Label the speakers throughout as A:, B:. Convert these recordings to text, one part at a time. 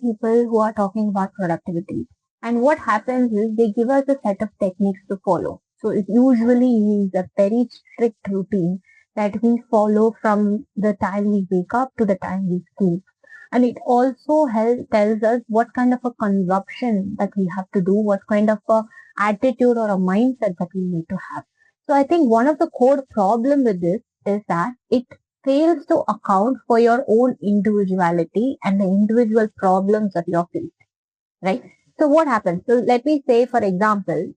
A: many people who are talking about productivity. And what happens is they give us a set of techniques to follow. So it usually is a very strict routine that we follow from the time we wake up to the time we sleep. And it also tells us what kind of a consumption that we have to do, what kind of a attitude or a mindset that we need to have. So I think one of the core problem with this is that it fails to account for your own individuality and the individual problems that you're facing, right? So what happens? So let me say, for example,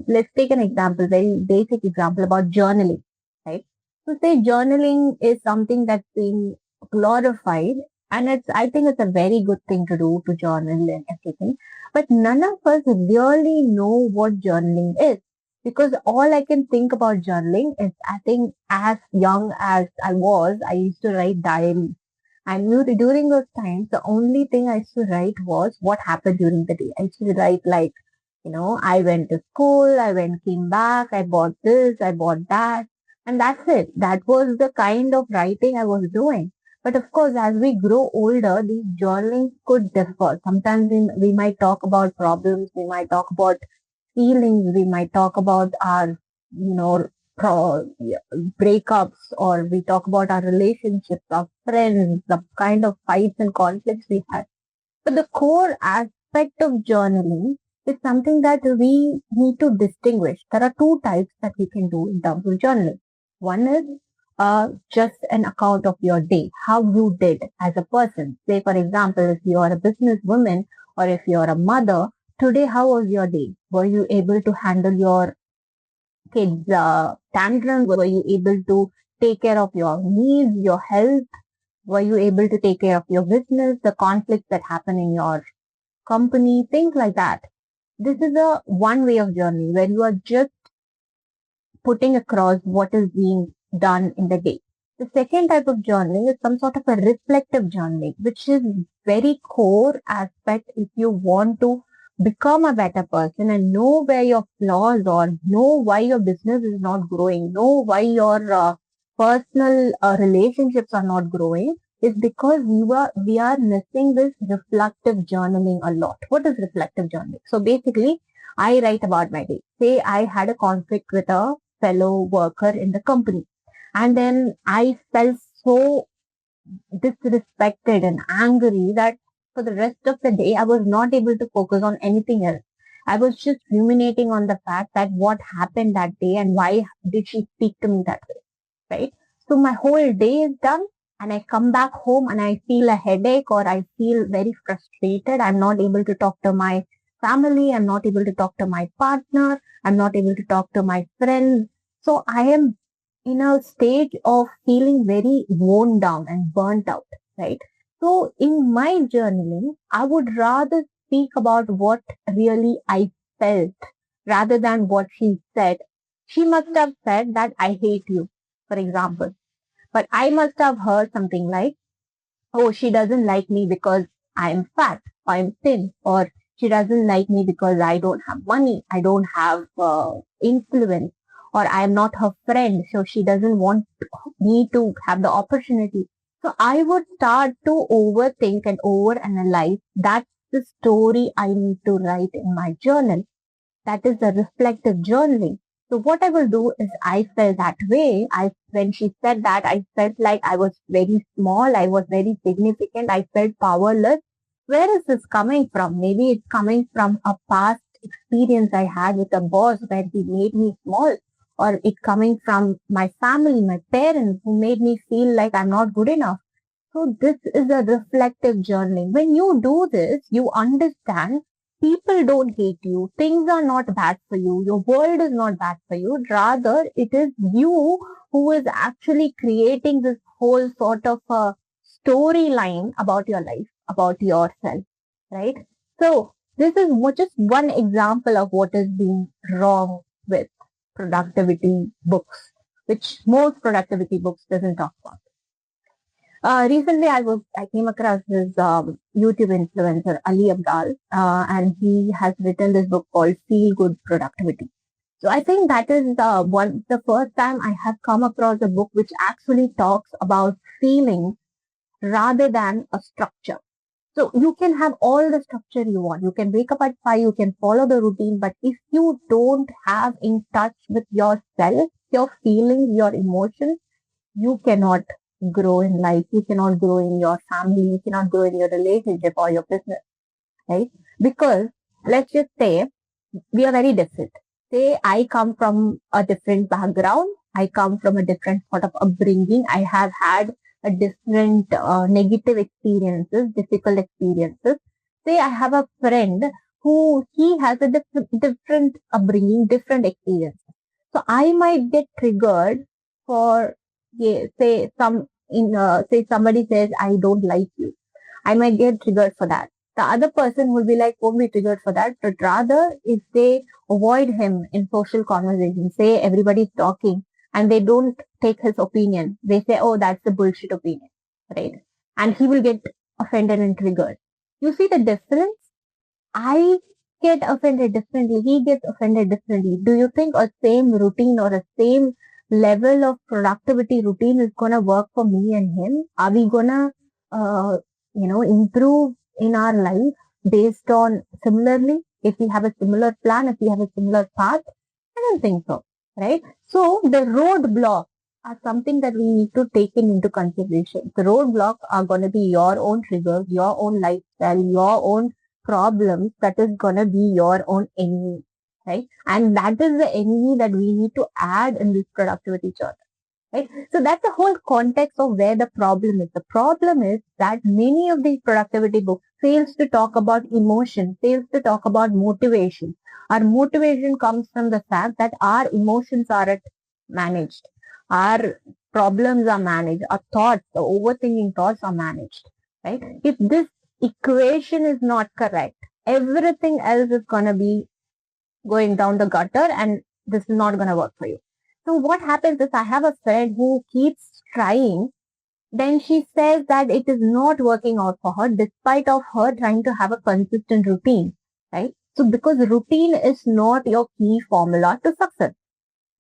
A: let's take an example, very basic example about journaling, right? So say journaling is something that's being glorified, and I think it's a very good thing to do, to journal and everything. But none of us really know what journaling is, because all I can think about journaling is, I think as young as I was, I used to write diaries. And during those times, the only thing I used to write was what happened during the day. I used to write like, I went to school, came back, I bought this, I bought that. And that's it. That was the kind of writing I was doing. But of course, as we grow older, these journaling could differ. Sometimes we might talk about problems, we might talk about feelings, we might talk about our, breakups, or we talk about our relationships, our friends, the kind of fights and conflicts we had. But the core aspect of journaling is something that we need to distinguish. There are two types that we can do in terms of journaling. One is just an account of your day, how you did as a person. Say, for example, if you are a businesswoman or if you are a mother, today, how was your day? Were you able to handle your kids' tantrums? Were you able to take care of your needs, your health? Were you able to take care of your business, the conflicts that happen in your company, things like that? This is a one way of journey where you are just putting across what is being done in the day. The second type of journaling is some sort of a reflective journaling, which is very core aspect if you want to become a better person and know where your flaws are, know why your business is not growing, know why your personal relationships are not growing, is because we are missing this reflective journaling a lot. What is reflective journaling? So basically, I write about my day. Say I had a conflict with a fellow worker in the company, and then I felt so disrespected and angry that for the rest of the day, I was not able to focus on anything else. I was just ruminating on the fact that what happened that day and why did she speak to me that way, right? So my whole day is done, and I come back home and I feel a headache, or I feel very frustrated. I'm not able to talk to my family. I'm not able to talk to my partner. I'm not able to talk to my friends. So I am in a stage of feeling very worn down and burnt out, right? So in my journaling, I would rather speak about what really I felt rather than what she said. She must have said that I hate you, for example, but I must have heard something like, oh, she doesn't like me because I'm fat, or I'm thin, or she doesn't like me because I don't have money, I don't have influence, or I'm not her friend, so she doesn't want me to have the opportunity. So I would start to overthink and overanalyze. That's the story I need to write in my journal. That is the reflective journaling. So what I will do is, I felt that way. When she said that, I felt like I was very small. I was very significant. I felt powerless. Where is this coming from? Maybe it's coming from a past experience I had with a boss where he made me small, or it coming from my family, my parents who made me feel like I'm not good enough. So this is a reflective journaling. When you do this, you understand people don't hate you. Things are not bad for you. Your world is not bad for you. Rather, it is you who is actually creating this whole sort of a storyline about your life, about yourself, right? So this is just one example of what is being wrong with productivity books, which most productivity books doesn't talk about. Recently, I came across this YouTube influencer Ali Abdal, and he has written this book called Feel Good Productivity. So I think that is the first time I have come across a book which actually talks about feeling rather than a structure. So you can have all the structure you want. You can wake up at 5, you can follow the routine, but if you don't have in touch with yourself, your feelings, your emotions, you cannot grow in life. You cannot grow in your family. You cannot grow in your relationship or your business, right? Because let's just say we are very different. Say I come from a different background. I come from a different sort of upbringing. I have had a different negative experiences, difficult experiences. Say I have a friend who he has a different upbringing, different experiences. So I might get triggered for, yeah, say some in say somebody says I don't like you. I might get triggered for that. The other person will be like, won't be triggered for that, but rather if they avoid him in social conversations, say everybody's talking and they don't take his opinion, they say, oh, that's a bullshit opinion, right? And he will get offended and triggered. You see the difference? I get offended differently. He gets offended differently. Do you think a same routine or a same level of productivity routine is gonna work for me and him? Are we gonna, uh, improve in our life based on similarly? If we have a similar plan, if we have a similar path, I don't think so, right? So the roadblocks are something that we need to take into consideration. The roadblocks are going to be your own triggers, your own lifestyle, your own problems that is going to be your own enemy, right? And that is the enemy that we need to add in this productivity journey, right? So that's the whole context of where the problem is. The problem is that many of these productivity books fails to talk about emotion, fails to talk about motivation. Our motivation comes from the fact that our emotions are managed. Our problems are managed. Our thoughts, the overthinking thoughts are managed, right? If this equation is not correct, everything else is going to be going down the gutter and this is not going to work for you. So what happens is I have a friend who keeps trying, then she says that it is not working out for her despite of her trying to have a consistent routine, right? So because routine is not your key formula to success.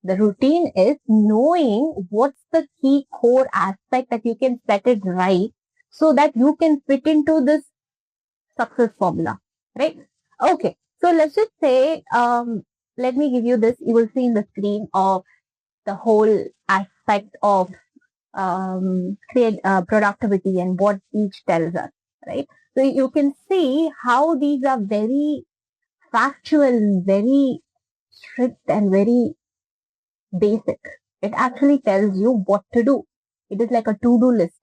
A: The routine is knowing what's the key core aspect that you can set it right so that you can fit into this success formula, right? Okay. So let's just say, let me give you this. You will see in the screen of the whole aspect of create productivity and what each tells us, right? So you can see how these are very factual, very strict and very basic. It actually tells you what to do. It is like a to-do list.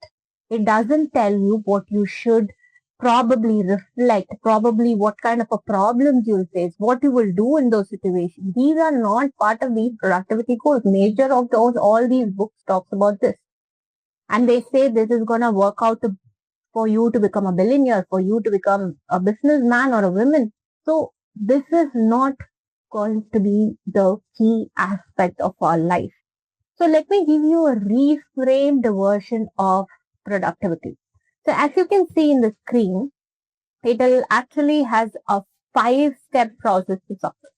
A: It doesn't tell you what you should probably reflect, probably what kind of a problems you'll face, what you will do in those situations. These are not part of these productivity goals. Major of those, all these books talks about this. And they say this is going to work out for you to become a billionaire, for you to become a businessman or a woman. So this is not going to be the key aspect of our life. So let me give you a reframed version of productivity. So as you can see in the screen, it actually has a 5-step process to success.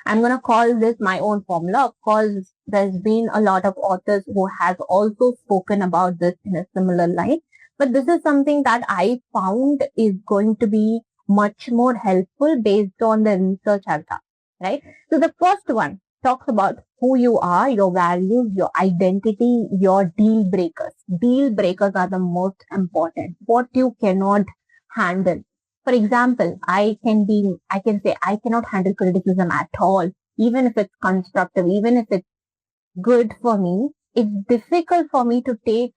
A: I'm going to call this my own formula. Of course, there's been a lot of authors who have also spoken about this in a similar line. But this is something that I found is going to be much more helpful based on the research I've done, right? So the first one talks about who you are, your values, your identity, your deal breakers. Deal breakers are the most important. What you cannot handle. For example, I can say I cannot handle criticism at all, even if it's constructive, even if it's good for me. It's difficult for me to take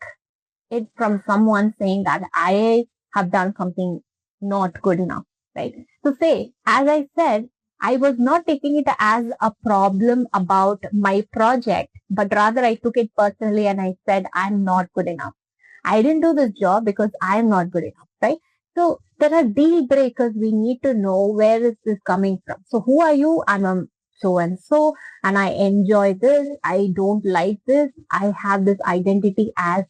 A: it from someone saying that I have done something not good enough, right? So say, as I said, I was not taking it as a problem about my project, but rather I took it personally and I said, I'm not good enough. I didn't do this job because I'm not good enough, right? So there are deal breakers. We need to know where is this coming from. So who are you? I'm a so and so, and I enjoy this. I don't like this. I have this identity as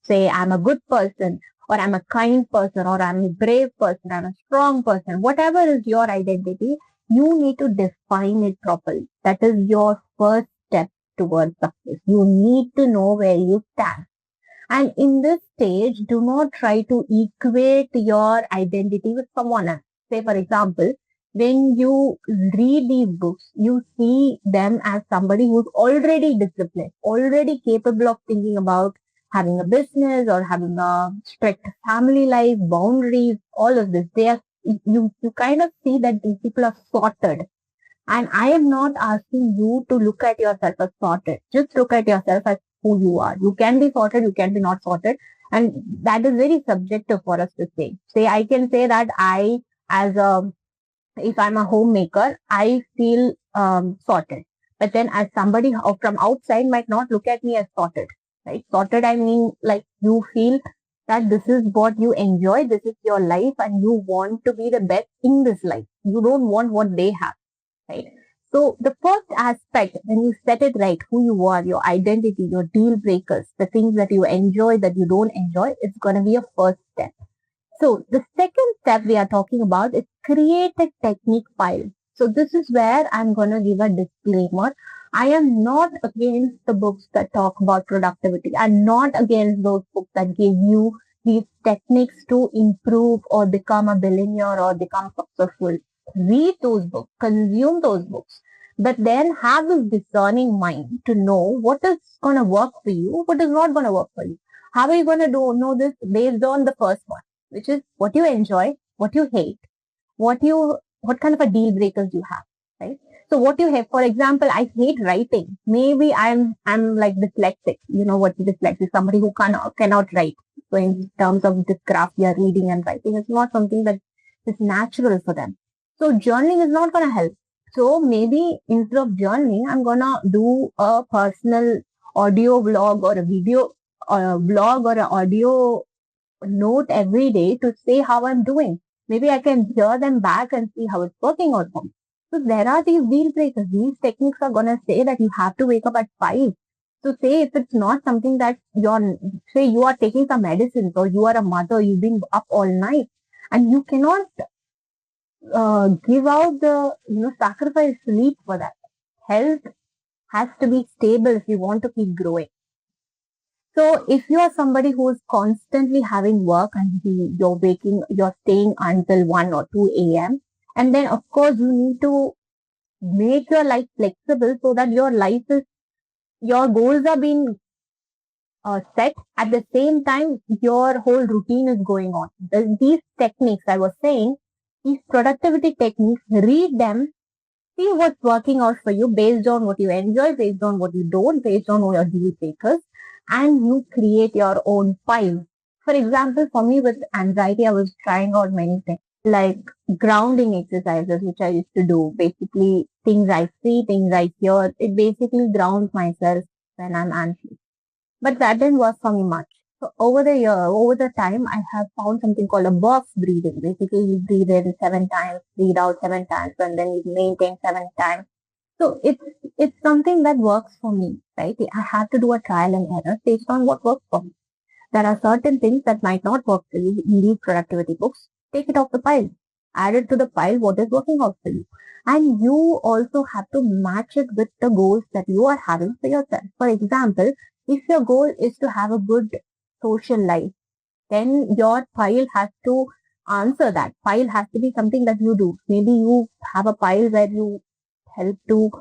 A: say I'm a good person, or I'm a kind person, or I'm a brave person, I'm a strong person. Whatever is your identity, you need to define it properly. That is your first step towards success. You need to know where you stand. And in this stage, do not try to equate your identity with someone else. Say, for example, when you read these books, you see them as somebody who's already disciplined, already capable of thinking about having a business or having a strict family life, boundaries, all of this. They are, you kind of see that these people are sorted. And I am not asking you to look at yourself as sorted. Just look at yourself as who you are. You can be sorted, you can be not sorted. And that is very subjective for us to say. Say, I can say that if I'm a homemaker, I feel sorted. But then as somebody from outside might not look at me as sorted, right? Sorted, I mean, like you feel that this is what you enjoy, this is your life, and you want to be the best in this life. You don't want what they have, right? So the first aspect, when you set it right, who you are, your identity, your deal breakers, the things that you enjoy, that you don't enjoy, it's going to be a first step. So the second step we are talking about is create a technique file. So this is where I'm going to give a disclaimer. I am not against the books that talk about productivity. I'm not against those books that give you these techniques to improve or become a billionaire or become successful. Read those books, consume those books, but then have this discerning mind to know what is going to work for you, what is not going to work for you. How are you going to know this based on the first one, which is what you enjoy, what you hate, what kind of a deal breakers you have, right? So what you have, for example, I hate writing. Maybe I'm like dyslexic. You know what dyslexic? Somebody who cannot write. So in terms of this craft, we are reading and writing. It's not something that is natural for them. So journaling is not going to help. So maybe instead of journaling, I'm gonna do a personal audio vlog or a video blog or an audio note every day to say how I'm doing. Maybe I can hear them back and see how it's working out for me. So there are these deal breakers. These techniques are gonna say that you have to wake up at 5. So say if it's not something that say you are taking some medicines or you are a mother, you've been up all night and you cannot give out sacrifice sleep for that. Health has to be stable if you want to keep growing. So if you are somebody who is constantly having work and you're staying until 1 or 2 a.m. And then of course you need to make your life flexible so that your goals are being set. At the same time, your whole routine is going on. These techniques I was saying, these productivity techniques, read them, see what's working out for you based on what you enjoy, based on what you don't, based on your deal breakers, and you create your own file. For example, for me with anxiety, I was trying out many things like grounding exercises, which I used to do. Basically, things I see, things I hear. It basically grounds myself when I'm anxious. But that didn't work for me much. So over the time, I have found something called a box breathing. Basically, you breathe in 7 times, breathe out 7 times, and then you maintain 7 times. So it's something that works for me, right? I have to do a trial and error based on what works for me. There are certain things that might not work for you in these productivity books. Take it off the pile. Add it to the pile what is working out for you. And you also have to match it with the goals that you are having for yourself. For example, if your goal is to have a good social life, then your pile has to answer that. Pile has to be something that you do. Maybe you have a pile where you help to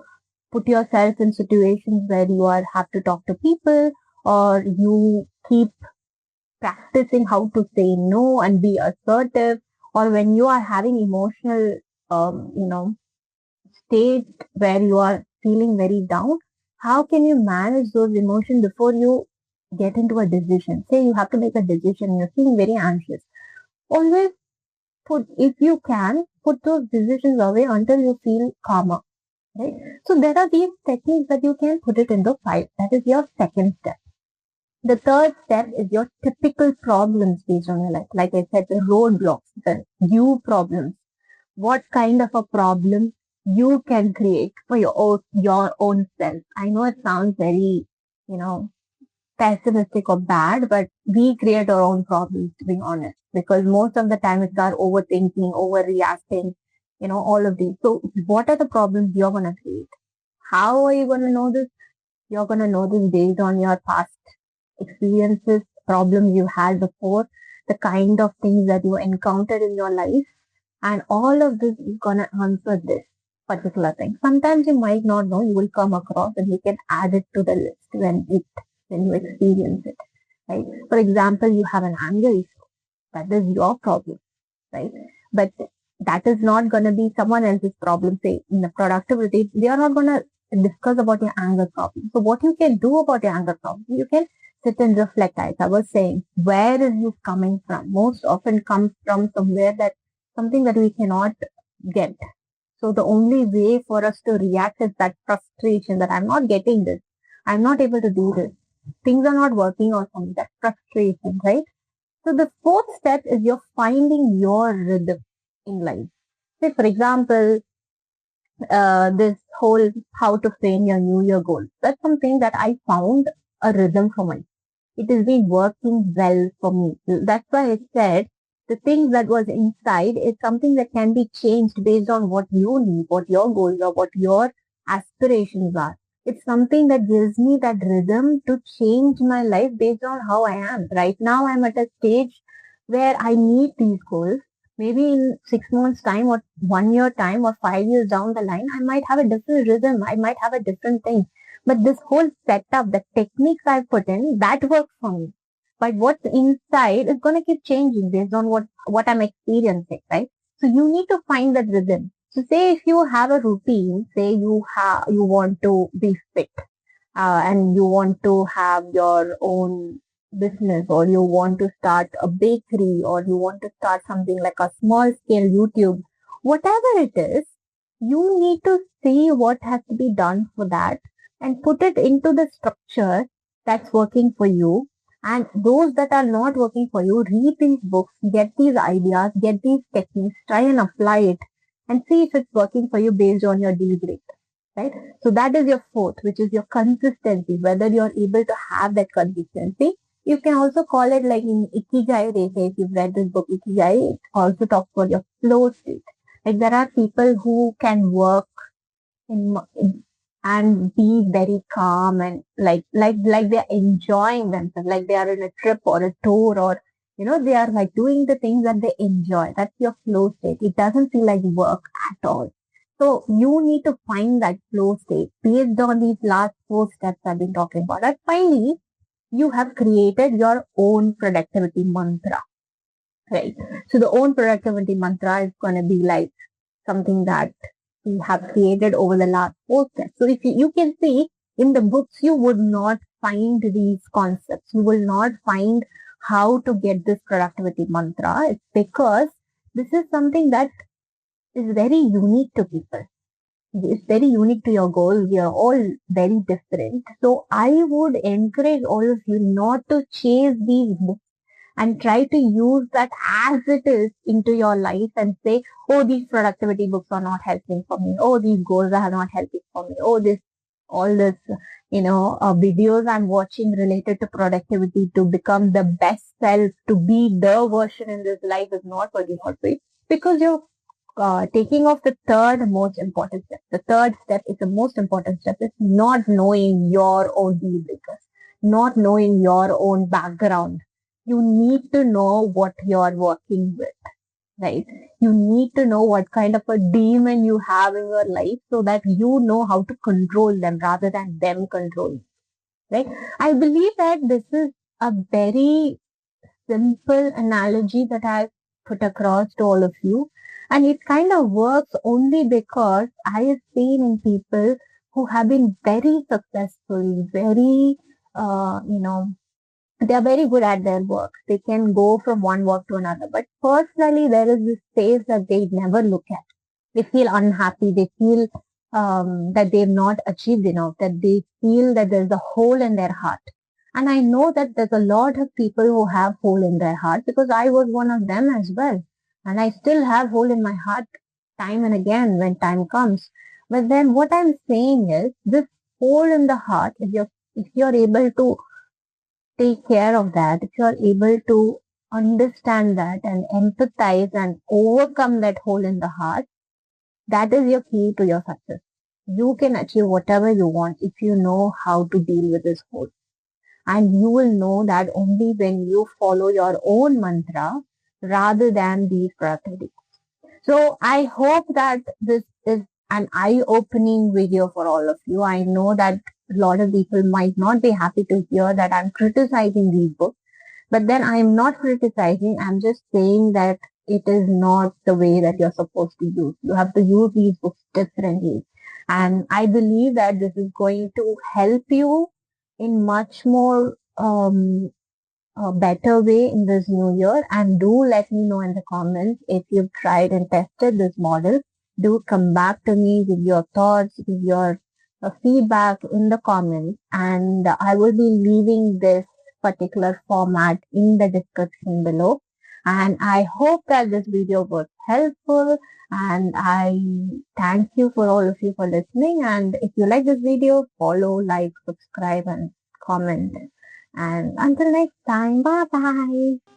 A: put yourself in situations where you have to talk to people, or you keep practicing how to say no and be assertive, or when you are having emotional state where you are feeling very down, how can you manage those emotions before you get into a decision? Say you have to make a decision, you're feeling very anxious. Always if you can, put those decisions away until you feel calmer. Right? So there are these techniques that you can put it into file. That is your second step. The third step is your typical problems based on your life. Like I said, the roadblocks, the you problems. What kind of a problem you can create for your own self. I know it sounds very, pessimistic or bad, but we create our own problems, to be honest, because most of the time it's our overthinking, overreacting, all of these. So what are the problems you're going to create? How are you going to know this? You're going to know this based on your past experiences problems you had before, the kind of things that you encountered in your life, and all of this is gonna answer this particular thing. Sometimes you might not know, you will come across and you can add it to the list when you experience it. Right? For example, you have an anger issue. That is your problem, right? But that is not gonna be someone else's problem. Say in the productivity, they are not gonna discuss about your anger problem. So what you can do about your anger problem, you can sit and reflect. As I was saying, where is this coming from? Most often comes from somewhere that something that we cannot get. So the only way for us to react is that frustration that I'm not getting this, I'm not able to do this, things are not working or something. That frustration, right? So the fourth step is you're finding your rhythm in life. Say for example, this whole how to frame your New Year goals. That's something that I found a rhythm for me. It has been working well for me. That's why I said the things that was inside is something that can be changed based on what you need, what your goals are, what your aspirations are. It's something that gives me that rhythm to change my life based on how I am. Right now, I'm at a stage where I need these goals. Maybe in 6 months' time, or 1 year time, or 5 years down the line, I might have a different rhythm. I might have a different thing. But this whole setup, the techniques I've put in, that works for me. But what's inside is going to keep changing based on what I'm experiencing, right? So you need to find that rhythm. So say if you have a routine, say you want to be fit, and you want to have your own business, or you want to start a bakery, or you want to start something like a small scale YouTube, whatever it is, you need to see what has to be done for that and put it into the structure that's working for you. And those that are not working for you, read these books, get these ideas, get these techniques, try and apply it and see if it's working for you based on your deal breaker, right? So that is your fourth, which is your consistency, whether you're able to have that consistency. You can also call it like in Ikigai, they say, if you've read this book, Ikigai, it also talks about your flow state. Like there are people who can work in and be very calm and like they're enjoying themselves, like they are in a trip or a tour, or they are like doing the things that they enjoy. That's your flow state. It doesn't feel like work at all. So you need to find that flow state based on these last four steps I've been talking about. And finally, you have created your own productivity mantra, right? So the own productivity mantra is going to be like something that we have created over the last four steps. So if you can see in the books, you would not find these concepts. You will not find how to get this productivity mantra. It's because this is something that is very unique to people. It's very unique to your goals. We are all very different. So I would encourage all of you not to chase these books and try to use that as it is into your life and say, oh, these productivity books are not helping for me. Oh, these goals are not helping for me. Oh, all this, videos I'm watching related to productivity to become the best self, to be the version in this life is not working out for you because you're taking off the third most important step. The third step is the most important step. It's not knowing your own deal breakers, not knowing your own background. You need to know what you're working with, right? You need to know what kind of a demon you have in your life so that you know how to control them rather than them controlling, right? I believe that this is a very simple analogy that I've put across to all of you. And it kind of works only because I have seen in people who have been very successful, very, they are very good at their work. They can go from one work to another. But personally, there is this phase that they never look at. They feel unhappy. They feel that they've not achieved enough, that they feel that there's a hole in their heart. And I know that there's a lot of people who have hole in their heart because I was one of them as well. And I still have hole in my heart time and again when time comes. But then what I'm saying is this hole in the heart, if you're able to take care of that, if you're able to understand that and empathize and overcome that hole in the heart, that is your key to your success. You can achieve whatever you want if you know how to deal with this hole. and you will know that only when you follow your own mantra rather than these strategies. So I hope that this is an eye-opening video for all of you. I know that a lot of people might not be happy to hear that I'm criticizing these books, but then I'm not criticizing. I'm just saying that it is not the way that you're supposed to use. You have to use these books differently. And I believe that this is going to help you in much more a better way in this new year. And do let me know in the comments if you've tried and tested this model. Do come back to me with your thoughts, with your feedback in the comments, and I will be leaving this particular format in the description below. And I hope that this video was helpful, and I thank you for all of you for listening. And if you like this video, follow, like, subscribe, and comment. And until next time, bye bye.